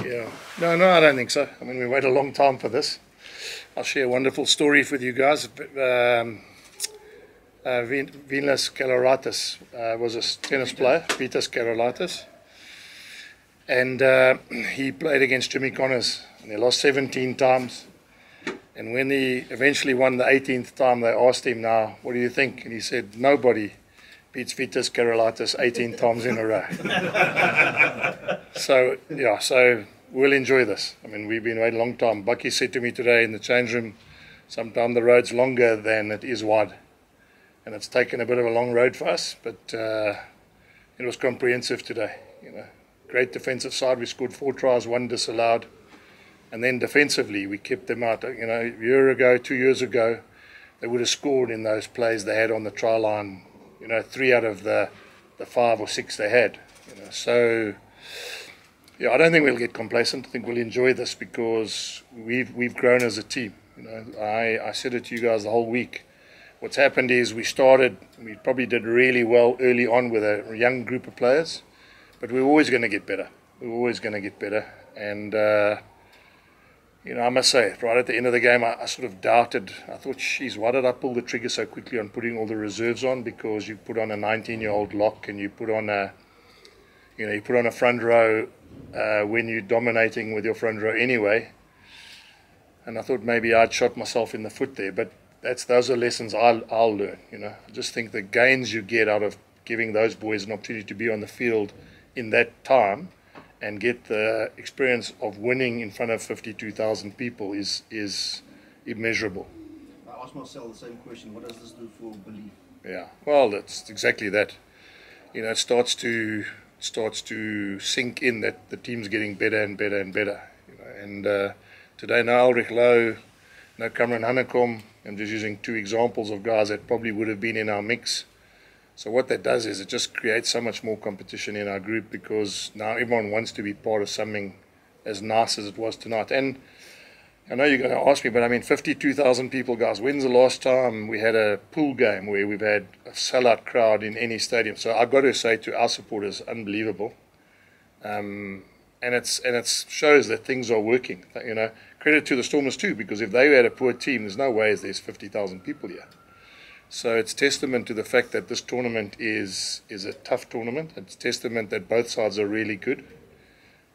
Yeah. No, I don't think so. I mean, we wait a long time for this. I'll share a wonderful story with you guys. Venus Kalaratis was a tennis player, Vitas Kalaratis, and he played against Jimmy Connors, and they lost 17 times. And when he eventually won the 18th time, they asked him, "Now, what do you think?" And he said, "Nobody beats Vitas Kalaratis 18 times in a row." So we'll enjoy this. I mean, we've been waiting a long time. Bucky said to me today in the change room, sometimes the road's longer than it is wide. And it's taken a bit of a long road for us, but it was comprehensive today. Great defensive side. We scored 4 tries, 1 disallowed. And then defensively, we kept them out. A year ago, 2 years ago, they would have scored in those plays they had on the try line. 3 out of the 5 or 6 they had. So I don't think we'll get complacent. I think we'll enjoy this because we've grown as a team. I said it to you guys the whole week. What's happened is we probably did really well early on with a young group of players, but we're always going to get better. We're always going to get better. And, I must say, right at the end of the game, I sort of doubted. I thought, geez, why did I pull the trigger so quickly on putting all the reserves on? Because you put on a 19-year-old lock and you put on a front row when you're dominating with your front row anyway. And I thought maybe I'd shot myself in the foot there, but those are lessons I'll learn. I just think the gains you get out of giving those boys an opportunity to be on the field in that time and get the experience of winning in front of 52,000 people is immeasurable. I asked myself the same question. What does this do for belief? Yeah, well, it's exactly that. It starts to sink in that the team's getting better and better and better. And today, no Ulrich Lowe, no Cameron Hanekom. I'm just using 2 examples of guys that probably would have been in our mix. So what that does is it just creates so much more competition in our group because now everyone wants to be part of something as nice as it was tonight. And I know you're going to ask me, but I mean, 52,000 people, guys. When's the last time we had a pool game where we've had a sellout crowd in any stadium? So I've got to say to our supporters, unbelievable. And it shows that things are working. Credit to the Stormers too, because if they had a poor team, there's no way there's 50,000 people here. So it's testament to the fact that this tournament is a tough tournament. It's testament that both sides are really good.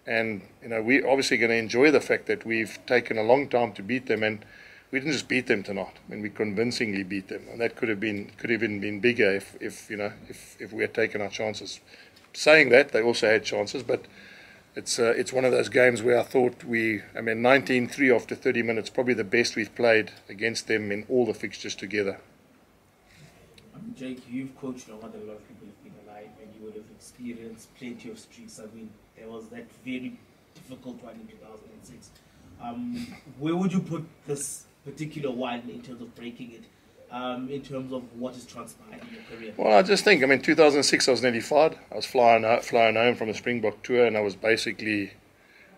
And, we're obviously going to enjoy the fact that we've taken a long time to beat them. And we didn't just beat them tonight. I mean, we convincingly beat them. And that could even been bigger if we had taken our chances. Saying that, they also had chances, but it's one of those games where I thought 19-3 after 30 minutes, probably the best we've played against them in all the fixtures together. Jake, you've coached what a lot of people have been alive, and you would have experienced plenty of streaks. I mean, there was that very difficult one in 2006. Where would you put this particular one in terms of breaking it, in terms of what has transpired in your career? Well, I just think, 2006 I was nearly fired. I was flying home from a Springbok tour, and I was basically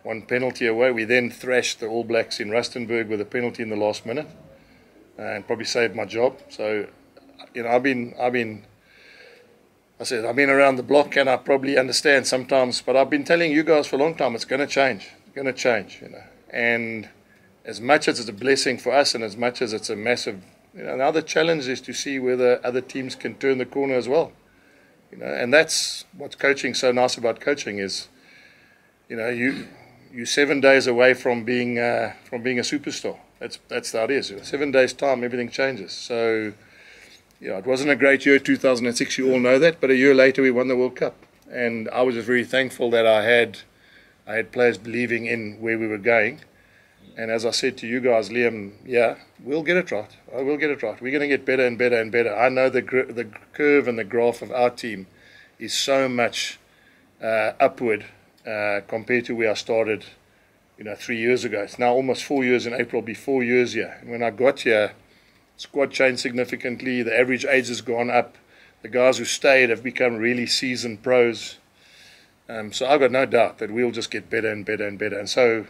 1 penalty away. We then thrashed the All Blacks in Rustenburg with a penalty in the last minute, and probably saved my job. So, I've been around the block, and I probably understand sometimes, but I've been telling you guys for a long time, it's going to change. It's going to change, And as much as it's a blessing for us, and as much as it's a massive, now the challenge is to see whether other teams can turn the corner as well. And that's what's coaching so nice about coaching is, you're 7 days away from being a superstar. That's how it is. 7 days time, everything changes. So. It wasn't a great year, 2006, you all know that, but a year later we won the World Cup. And I was just very thankful that I had players believing in where we were going. And as I said to you guys, Liam, we'll get it right. I will get it right. We're going to get better and better and better. I know the curve and the graph of our team is so much upward compared to where I started, 3 years ago. It's now almost 4 years. In April, it'll be 4 years here. And when I got here, squad changed significantly. The average age has gone up. The guys who stayed have become really seasoned pros. So I've got no doubt that we'll just get better and better and better. And so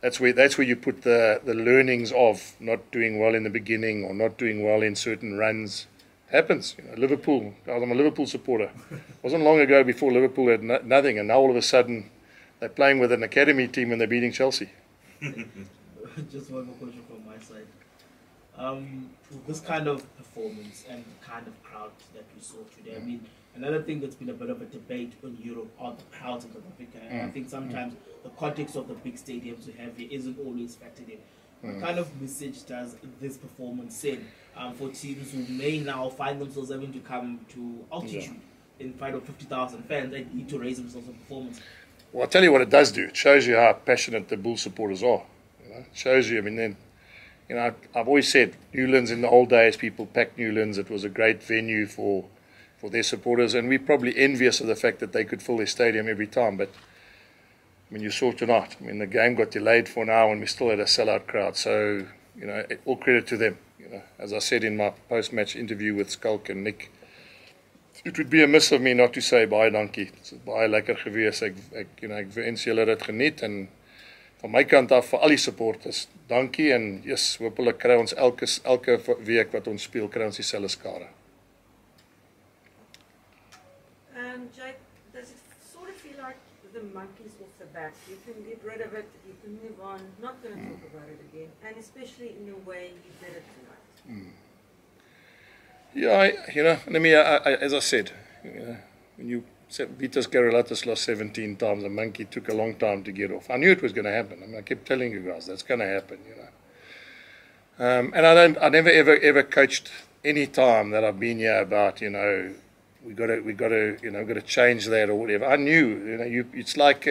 that's where you put the learnings of not doing well in the beginning or not doing well in certain runs. Happens. Liverpool. I'm a Liverpool supporter. It wasn't long ago before Liverpool had nothing, and now all of a sudden they're playing with an academy team and they're beating Chelsea. Just one more question from my side. With this kind of performance and the kind of crowd that we saw today, I mean, another thing that's been a bit of a debate in Europe are the crowds in South Africa. And I think sometimes the context of the big stadiums we have here isn't always factored in. What kind of message does this performance send for teams who may now find themselves having to come to altitude in front of 50,000 fans and need to raise themselves in performance? Well, I'll tell you what it does do. It shows you how passionate the Bulls supporters are. You know? It shows you, I mean, then, you know, I've always said Newlands in the old days, people packed Newlands. It was a great venue for their supporters, and we're probably envious of the fact that they could fill their stadium every time. But I mean, you saw tonight. I mean, the game got delayed for an hour, and we still had a sellout crowd. So, you know, all credit to them. You know, as I said in my post-match interview with Skulk and Nick, it would be amiss of me not to say baie dankie. Dit is baie lekker gewees. Ek wens julle dit geniet, en van my kant af vir al die supporters, dankie, en yes, hopelik kry ons elke week wat ons speel, kry ons dieselfde skare. Jake, does it sort of feel like the monkey's off the back? You can get rid of it, you can move on, not going to talk about it again, and especially in the way you did it tonight. Yeah, you know, I mean, as I said, you know, when you said Vitas Garolatas lost 17 times, the monkey took a long time to get off. I knew it was going to happen. I mean, I kept telling you guys that's going to happen, you know. And I never ever coached any time that I've been here about, you know, we got to change that or whatever. I knew, you know, it's like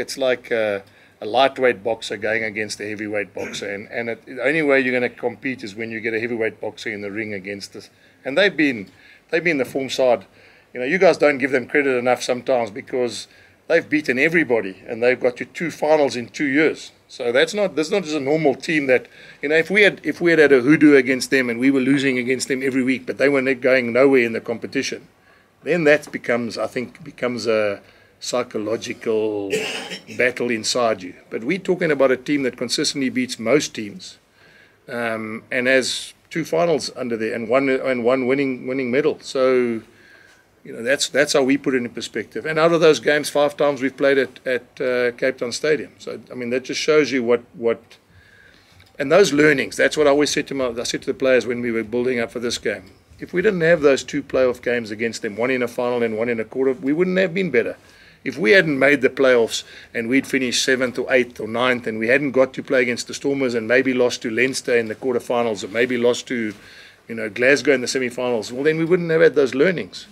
a lightweight boxer going against a heavyweight boxer, and the only way you're going to compete is when you get a heavyweight boxer in the ring against us. And they've been the form side. You know, you guys don't give them credit enough sometimes, because they've beaten everybody and they've got to 2 finals in 2 years. So that's not just a normal team that, you know, if we had a hoodoo against them and we were losing against them every week, but they were going nowhere in the competition, then that becomes a psychological battle inside you. But we're talking about a team that consistently beats most teams, and has 2 finals under there and one winning medal. So, you know, that's how we put it in perspective. And out of those games, 5 times we've played at Cape Town Stadium. So I mean, that just shows you what and those learnings. That's what I always said to the players when we were building up for this game. If we didn't have those 2 playoff games against them, one in a final and one in a quarter, we wouldn't have been better. If we hadn't made the playoffs and we'd finished 7th or 8th or 9th, and we hadn't got to play against the Stormers and maybe lost to Leinster in the quarterfinals, or maybe lost to, you know, Glasgow in the semi-finals, well, then we wouldn't have had those learnings.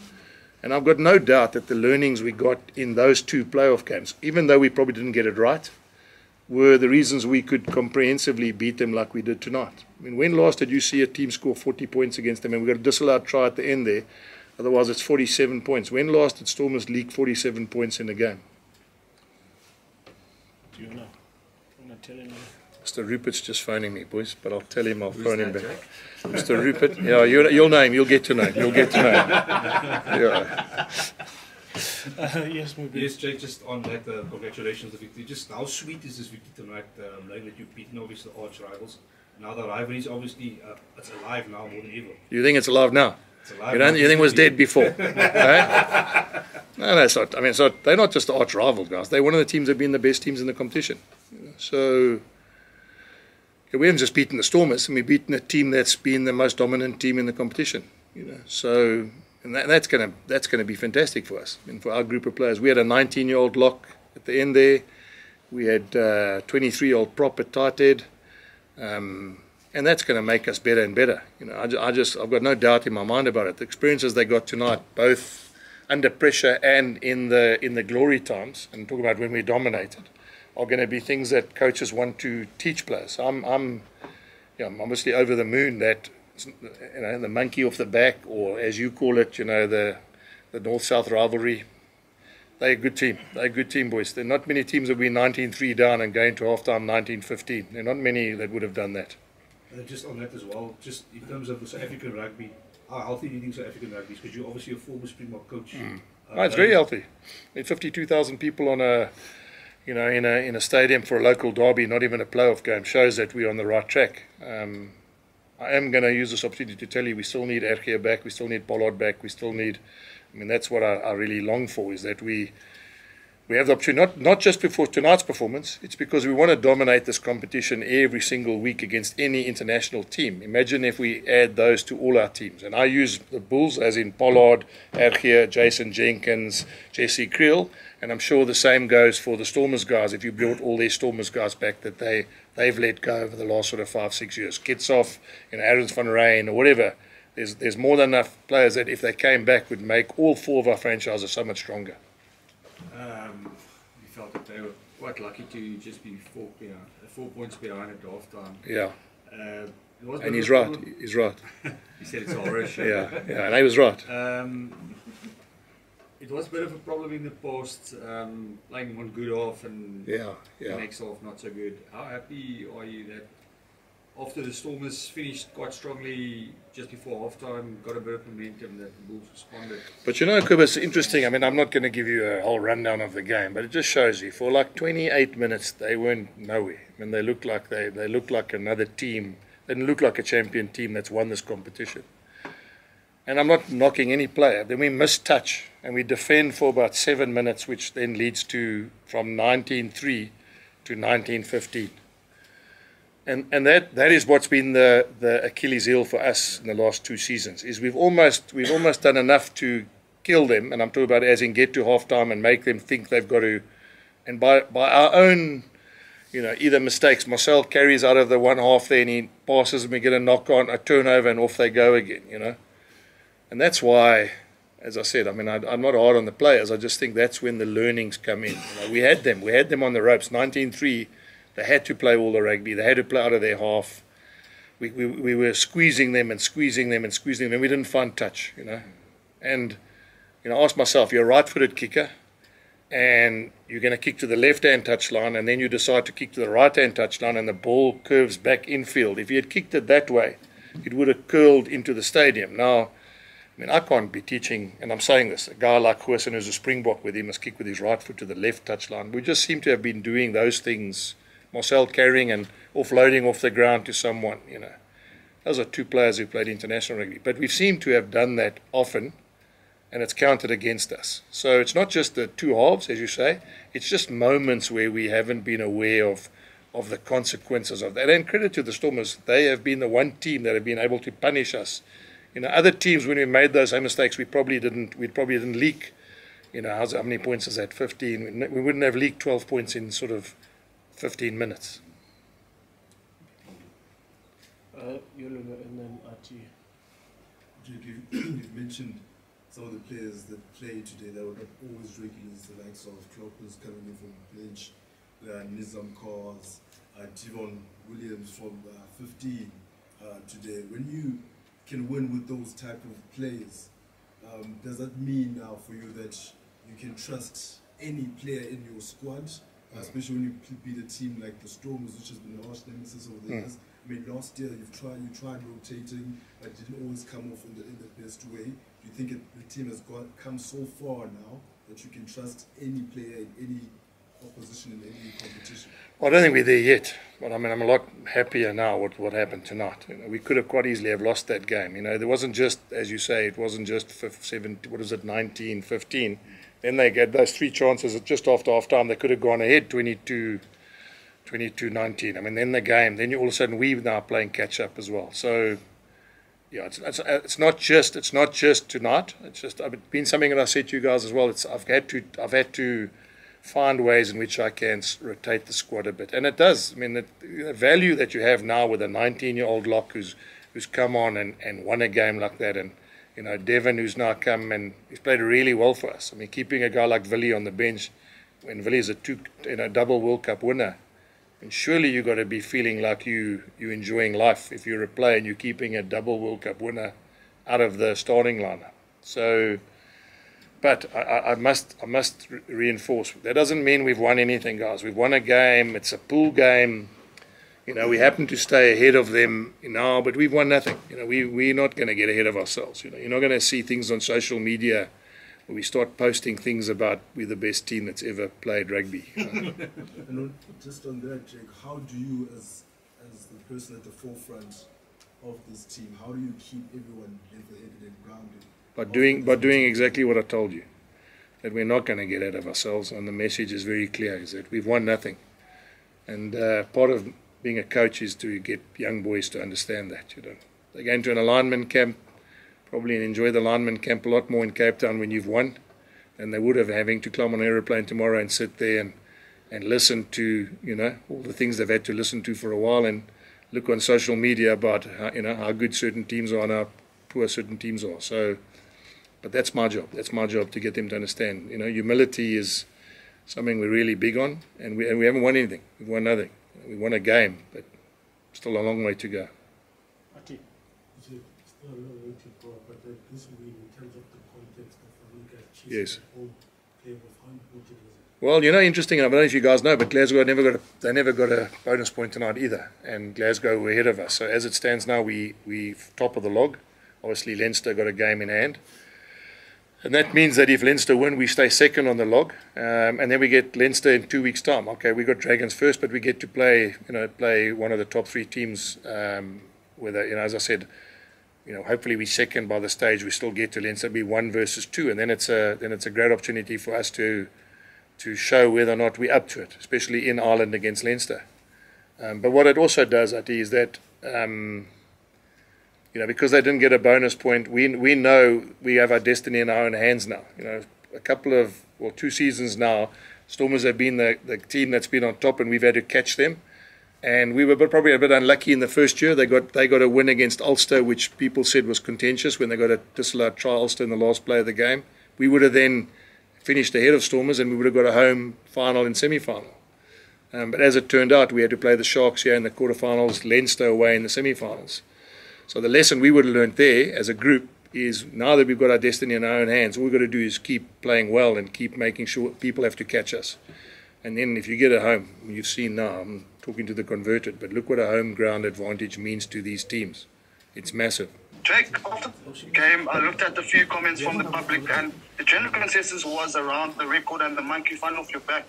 And I've got no doubt that the learnings we got in those 2 playoff games, even though we probably didn't get it right, were the reasons we could comprehensively beat them like we did tonight. I mean, when last did you see a team score 40 points against them, and we got a disallowed try at the end there? Otherwise, it's 47 points. When last did Stormers leak 47 points in a game? Do you know? I'm not telling you. Mr. Rupert's just phoning me, boys, but I'll tell him, I'll phone him back. Jake? Mr. Rupert, yeah, you'll know him, you'll get to know him, Yeah. Yes, maybe. Yes, Jake, just on that, congratulations on the victory. Just how sweet is this victory tonight, knowing that you've beaten obviously the arch rivals? Now the rivalry is obviously it's alive now more than ever. You think it's alive now? It's alive. You think it was dead before? Right? No, it's not. I mean, they're not just the arch rival guys. They're one of the teams that have been the best teams in the competition. You know, so we haven't just beaten the Stormers, and we've beaten a team that's been the most dominant team in the competition. You know, so. And that's gonna be fantastic for us. And for our group of players, we had a 19-year-old lock at the end there. We had 23-year-old prop at tight head, and that's going to make us better and better. You know, I've got no doubt in my mind about it. The experiences they got tonight, both under pressure and in the glory times, and talk about when we dominated, are going to be things that coaches want to teach players. I'm obviously over the moon that. You know, the monkey off the back, or as you call it, you know, the North-South rivalry. They're a good team. They're a good team, boys. There are not many teams that will be 19-3 down and going to halftime 19-15. There are not many that would have done that. And just on that as well, just in terms of the South African rugby, how healthy do you think South African rugby is? Because you're obviously a former Springbok coach. No, it's very healthy. 52,000 people on in a stadium for a local derby, not even a playoff game, shows that we're on the right track. I am going to use this opportunity to tell you we still need Ergia back, we still need Pollard back, we still need, I mean, that's what I really long for, is that we we have the opportunity, not just before tonight's performance, it's because we want to dominate this competition every single week against any international team. Imagine if we add those to all our teams. And I use the Bulls as in Pollard, Ergier, Jason Jenkins, Jesse Creel, and I'm sure the same goes for the Stormers guys if you brought all their Stormers guys back that they've let go over the last sort of 5-6 years. Kitsoff, Aaron van Rijn or whatever. There's more than enough players that if they came back would make all 4 of our franchises so much stronger. We felt that they were quite lucky to just be 4 points behind at half time. Yeah. And he's right. He's right. He said it's Irish. Yeah, and he was right. It was a bit of a problem in the past, playing one good half and the next half not so good. How happy are you that after the Stormers finished quite strongly just before half-time, got a bit of momentum, that the Bulls responded? But you know, Kuba, it's interesting. I mean, I'm not going to give you a whole rundown of the game, but it just shows you, for like 28 minutes, they weren't nowhere. I mean, they looked like they looked like another team. They didn't look like a champion team that's won this competition. And I'm not knocking any player. Then we miss-touch, and we defend for about 7 minutes, which then leads to from 19-3 to 19-15. And that is what's been the Achilles heel for us in the last 2 seasons, is we've almost done enough to kill them, and I'm talking about as in get to halftime and make them think they've got to, and by our own, you know, either mistakes. Marcel carries out of the one half there and he passes and we get a knock on, a turnover, and off they go again, you know. And that's why, as I said, I mean, I'm not hard on the players. I just think that's when the learnings come in. You know, we had them on the ropes, 19-3. They had to play all the rugby. They had to play out of their half. We were squeezing them and squeezing them and squeezing them, and we didn't find touch, you know. And, you know, I asked myself, you're a right-footed kicker, and you're going to kick to the left-hand touchline, and then you decide to kick to the right-hand touchline, and the ball curves back infield. If you had kicked it that way, it would have curled into the stadium. Now, I mean, I can't be teaching, and I'm saying this, a guy like Goosen who's a Springbok with him must kick with his right foot to the left touchline. We just seem to have been doing those things, Marcel carrying and offloading off the ground to someone, you know. Those are 2 players who played international rugby. But we seem to have done that often, and it's counted against us. So it's not just the 2 halves, as you say. It's just moments where we haven't been aware of the consequences of that. And credit to the Stormers, they have been the one team that have been able to punish us. You know, other teams, when we made those same mistakes, we probably didn't leak. You know, how many points is that? 15. We wouldn't have leaked 12 points in sort of 15 minutes. And then Archie. You've mentioned some of the players that played today that were not always regulars, the likes of Kloppers coming in from the bench, Nizam Kars, Tivon Williams from 15 today. When you can win with those type of players, does that mean now for you that you can trust any player in your squad, especially when you beat a team like the Stormers, which has been a harsh nemesis over the years? I mean, last year you tried rotating, but it didn't always come off in the best way. Do you think the team has come so far now that you can trust any player in any opposition in any competition? Well, I don't think we're there yet, but I mean, I'm a lot happier now with what happened tonight. You know, we could have quite easily have lost that game. You know, there wasn't just, as you say, it wasn't just 19, 15. Then they get those 3 chances just after half time. They could have gone ahead 22-19. I mean, then the game, then you all of a sudden we're now playing catch up as well. So, yeah, it's not just tonight. It's just been something that I said to you guys as well. I've had to find ways in which I can rotate the squad a bit, and it does. I mean, the value that you have now with a 19-year-old lock who's come on and won a game like that, and you know, Devon, who's now come and he's played really well for us. I mean, keeping a guy like Willie on the bench when Willie's a double World Cup winner, and surely you've got to be feeling like you're enjoying life if you're a player and you're keeping a double World Cup winner out of the starting lineup. So, but I must reinforce, that doesn't mean we've won anything, guys. We've won a game. It's a pool game. You know, we happen to stay ahead of them now, but we've won nothing. You know, we're not going to get ahead of ourselves. You know, you're not going to see things on social media where we start posting things about we're the best team that's ever played rugby. You know? And just on that, Jake, how do you, as the person at the forefront of this team, how do you keep everyone level-headed and grounded? By doing exactly what I told you. that we're not going to get out of ourselves, and the message is very clear, is that we've won nothing. And part of being a coach is to get young boys to understand that. They go into an alignment camp, probably enjoy the alignment camp a lot more in Cape Town when you've won than they would have having to climb on an aeroplane tomorrow and sit there and listen to, all the things they've had to listen to for a while, and look on social media about how good certain teams are and how poor certain teams are. So, but that's my job. That's my job, to get them to understand. Humility is something we're really big on, and we haven't won anything. We've won nothing. We won a game, but still a long way to go. Ati. Still a long way to go, but this win, in terms of the context of the league achievement, yes. home play of how important is it? Well, interesting, and I don't know if you guys know, but Glasgow never got a bonus point tonight either, and Glasgow were ahead of us. So as it stands now, we top of the log. Obviously, Leinster got a game in hand, and that means that if Leinster win, we stay second on the log, and then we get Leinster in 2 weeks' time. Okay, we got Dragons first, but we get to play one of the top 3 teams. Whether as I said, hopefully we second by the stage we still get to Leinster, be 1 versus 2, and then it's a great opportunity for us to show whether or not we're up to it, especially in Ireland against Leinster. But what it also does, Ati, is that because they didn't get a bonus point, we know we have our destiny in our own hands now. A couple of 2 seasons now, Stormers have been the team that's been on top, and we've had to catch them. And we were probably a bit unlucky in the first year. They got a win against Ulster, which people said was contentious when they got a disallowed try Ulster in the last play of the game. We would have then finished ahead of Stormers, and we would have got a home final and semi-final. But as it turned out, we had to play the Sharks here in the quarterfinals, Leinster away in the semi-finals. So the lesson we would have learned there as a group is, now that we've got our destiny in our own hands, all we've got to do is keep playing well and keep making sure people have to catch us. And then if you get a home, you've seen now, I'm talking to the converted, but look what a home ground advantage means to these teams. It's massive. Jake, after the game, I looked at a few comments from the public, and the general consensus was around the record and the monkey fun off your back.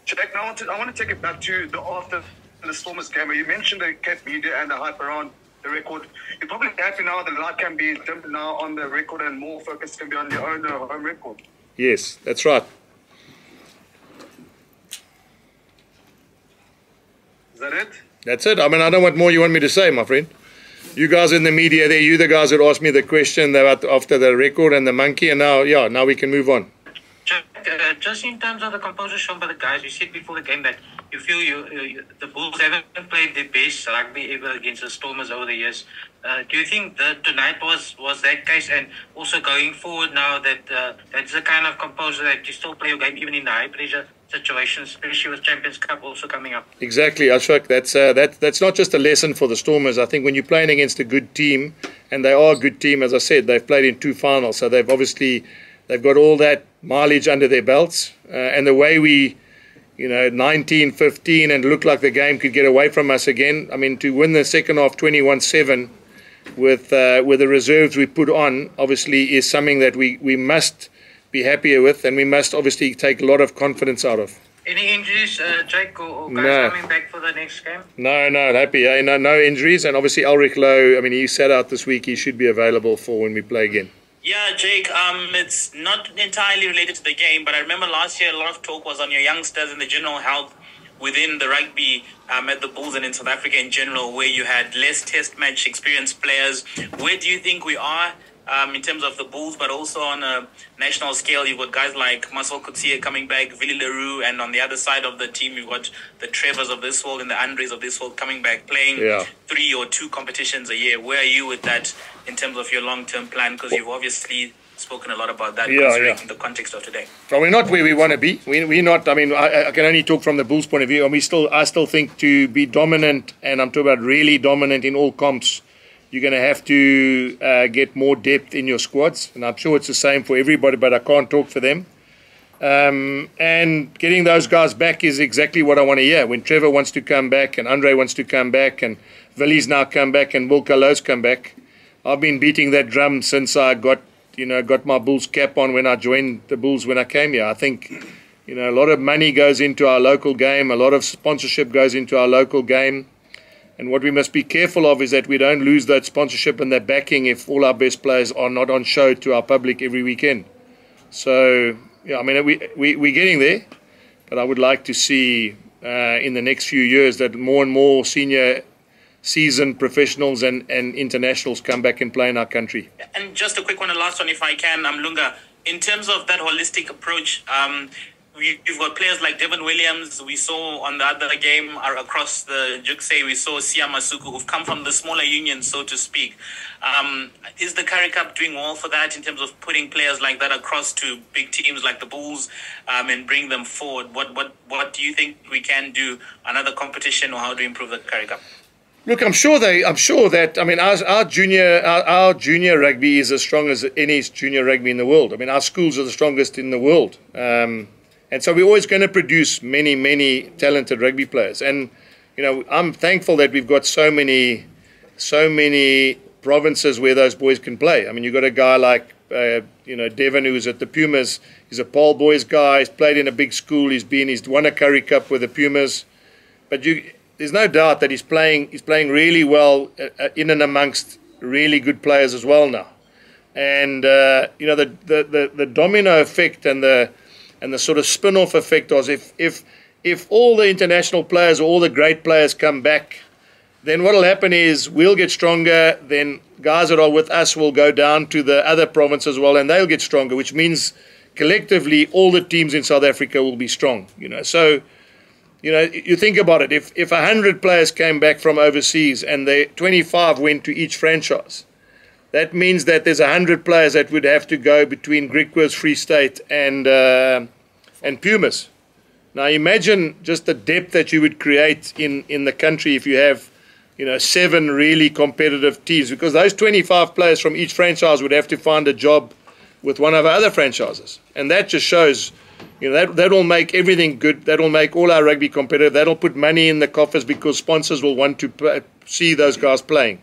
Jake, now I want to take it back to the after the Stormers game. You mentioned the Cape media and the hype around the record. You're probably happy now that the light can be dimmed now on the record and more focus can be on your own home record. Yes, that's right. Is that it? That's it. I mean, I don't know what more you want me to say, my friend. You guys in the media there, you the guys that asked me the question about after the record and the monkey, and now we can move on. Just in terms of the composure shown by the guys, you said before the game that you feel the Bulls haven't played their best rugby ever against the Stormers over the years. Do you think that tonight was that case, and also going forward now that that's the kind of composure that you still play your game even in the high pressure situations, especially with Champions Cup also coming up? Exactly, Ashok. That's not just a lesson for the Stormers. I think when you're playing against a good team, and they are a good team, as I said, they've played in 2 finals, so they've got all that mileage under their belts, and the way we 19-15 and looked like the game could get away from us again. I mean, to win the second half 21-7 with the reserves we put on, obviously is something that we must be happier with, and we must obviously take a lot of confidence out of. Any injuries, Jake, or guys coming back for the next game? No, happy. No injuries, and obviously Ulrich Lowe, I mean, he sat out this week. He should be available for when we play again. Yeah, Jake, it's not entirely related to the game, but I remember last year a lot of talk was on your youngsters and the general health within the rugby at the Bulls and in South Africa in general, where you had less test match experienced players. Where do you think we are in terms of the Bulls, but also on a national scale? You've got guys like Marcel Coetzee coming back, Willie Leroux, and on the other side of the team, you've got the Trevors of this world and the Andres of this world coming back, playing 3 or 2 competitions a year. Where are you with that in terms of your long-term plan? Because you've obviously spoken a lot about that considering the context of today. So we're not where we want to be. We're not. I mean, I can only talk from the Bulls' point of view, and I still think to be dominant, and I'm talking about really dominant in all comps, you're going to have to get more depth in your squads, and I'm sure it's the same for everybody, but I can't talk for them. And getting those guys back is exactly what I want to hear. When Trevor wants to come back, and Andre wants to come back, and Willie's now come back, and Wilco Louw's come back. I've been beating that drum since I got my Bulls cap on when I joined the Bulls when I came here. I think, a lot of money goes into our local game, a lot of sponsorship goes into our local game. And what we must be careful of is that we don't lose that sponsorship and that backing if all our best players are not on show to our public every weekend. So yeah, I mean, we're getting there, but I would like to see in the next few years that more and more senior seasoned professionals and internationals come back and play in our country. And just a quick one, a last one if I can, Lunga. In terms of that holistic approach, you've got players like Devon Williams. We saw on the other game across the Jukse, we saw Sia Masuku, who've come from the smaller unions, so to speak. Is the Currie Cup doing well for that in terms of putting players like that across to big teams like the Bulls and bring them forward? What do you think we can do, another competition, or how to improve the Currie Cup? Look, I'm sure that I mean our junior rugby is as strong as any junior rugby in the world. I mean our schools are the strongest in the world, and so we're always going to produce many talented rugby players. And you know, I'm thankful that we've got so many provinces where those boys can play. I mean, you've got a guy like Devon, who's at the Pumas. He's a Paul Boys guy. He's played in a big school. He's won a Currie Cup with the Pumas, but there's no doubt that he's playing really well in and amongst really good players as well now. And you know, the domino effect and the sort of spin-off effect was if all the international players or all the great players come back, then what will happen is we'll get stronger. Then guys that are with us will go down to the other provinces as well, and they'll get stronger, which means collectively all the teams in South Africa will be strong. You know, so. You know, you think about it. If 100 players came back from overseas and 25 went to each franchise, that means that there's 100 players that would have to go between Griquas, Free State, and Pumas. Now imagine just the depth that you would create in the country if you have, you know, 7 really competitive teams, because those 25 players from each franchise would have to find a job with one of our other franchises, and that just shows. You know, that'll make everything good. That'll make all our rugby competitive. That'll put money in the coffers because sponsors will want to see those guys playing.